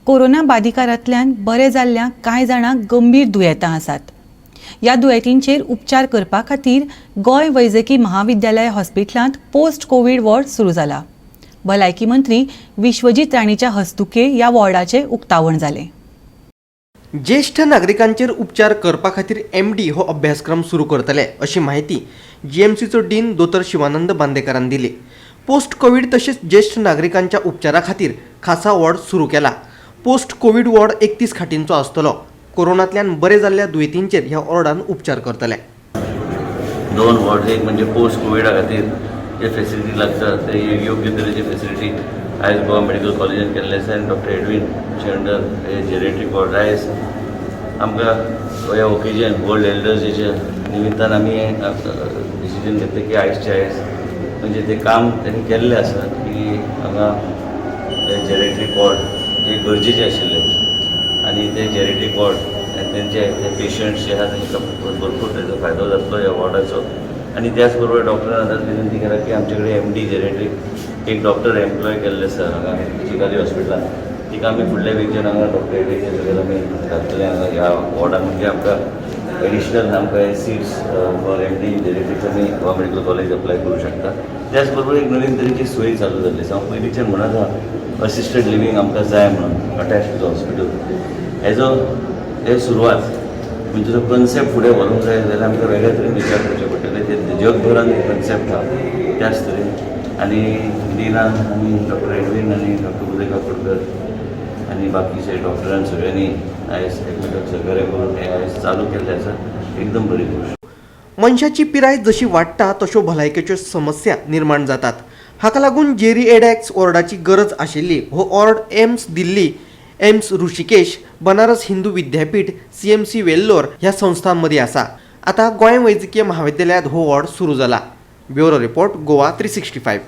Corona बाधिकारांतल्यान बरे जाल्ल्या कांय जाणांक गंभीर दुयेंतां आसात. ह्या दुयेंतींचेर उपचार करपा खातीर गोंय वैजकी महाविद्यालय हॉस्पिटलांत पोस्ट कोविड वॉर्ड सुरू जाला. भलायकी मंत्री विश्वजीत राणेच्या हस्तुके ह्या वॉर्डाचें उक्तावण जालें. ज्येष्ठ नागरिकांचेर उपचार करपा खातीर MD हो अभ्यासक्रम सुरू करतले अशी माहिती GMCचो डीन दोतर शिवानंद बांदेकरान दिली. पोस्ट कोविड तसेच ज्येष्ठ नागरिकांच्या उपचारा खातीर खासा वॉर्ड सुरू केला. पोस्ट कोविड वॉर्ड 31 खाटींचो आसतलो. कोरोनांतल्यान बरे जाल्ल्या दुयेंतींचेर ह्या वॉर्डान उपचार करतले. दोन वॉर्ड, एक म्हणजे पोस्ट कोविडा खातीर जे फेसिलिटी लागता ते योग्य तरेची फेसिलिटी आयज गोवा मेडिकल कॉलेजान केल्ले आसा आनी डॉक्टर एडवीन अंडर हे जेरेट्रीक वॉर्ड आयज आमकां ह्या ओकेजन वर्ल्ड एल्डर्स डेच्या निमित्तान आमी डिसिजन घेतलें की आयजचे आयज म्हणजे ते काम त्यांनी केल्लें आसा की हांगा जेरेट्रीक वॉर्ड जे गरजेचे आशिल्ले आनी ते जेरेट्रीक वॉर्ड आनी तेंचे पेशंट्स जे आहा तांकां भरपूर तेजो फायदो जातलो ह्या वॉर्डाचो. आणि त्याच बरोबर डॉक्टरान आतां विनंती केला की आमचे कडेन MD जेरेट्रीक एक डॉक्टर एम्प्लॉय केल्ले आसा हांगा चिकाली हॉस्पिटलान. तिका आमी फुडल्या वीकच्यान हांगा डॉक्टर एडवीन सगळ्याक आमी घातले हांगा ह्या वॉर्डान. म्हणजे आमकां एडिशनल आमकां सीट्स फॉर MD जेरेट्रीक आमी गोवा मेडिकल कॉलेज अप्लाय करूं शकता. त्याच बरोबर एक नवीन तरेची सोय चालू जाल्ली आसा. हांव पयलींच्यान म्हणत आहा असिस्टड लिव्हिंग आमकां जाय म्हणून अटॅच टू द हॉस्पिटल. हेजो हे सुरवात म्हणजे जो कन्सेप्ट फुडें व्हरूंक जाय जाल्यार आमकां वेगळ्या तरेन विचार करचे पडटले. ते जगभरान एक कन्सेप्ट आहा त्याच तरेन आनी डिनान आनी डॉक्टर एडवीन आनी डॉक्टर उदय काकोडकर आनी बाकीचे डॉक्टरान सगळ्यांनी आयज एकमेकांक सहकार्य करून हे आयज चालू केल्लें आसा. एकदम बरी गोश्ट. मनशाची पिराय जशी वाडटा तश्यो भलायकेच्यो समस्या निर्माण जातात. हाका लागून जेरिएडॅक्स वॉर्डाची गरज आशिल्ली. हो ward AIIMS Delhi, AIIMS Rishikesh, Banaras Hindu Vidyapeeth, CMC Vellore ह्या संस्थांमध्ये आसा. आता गोंय वैजकीय महाविद्यालयात हो वॉर्ड सुरू जाला. Bureau report Goa 365.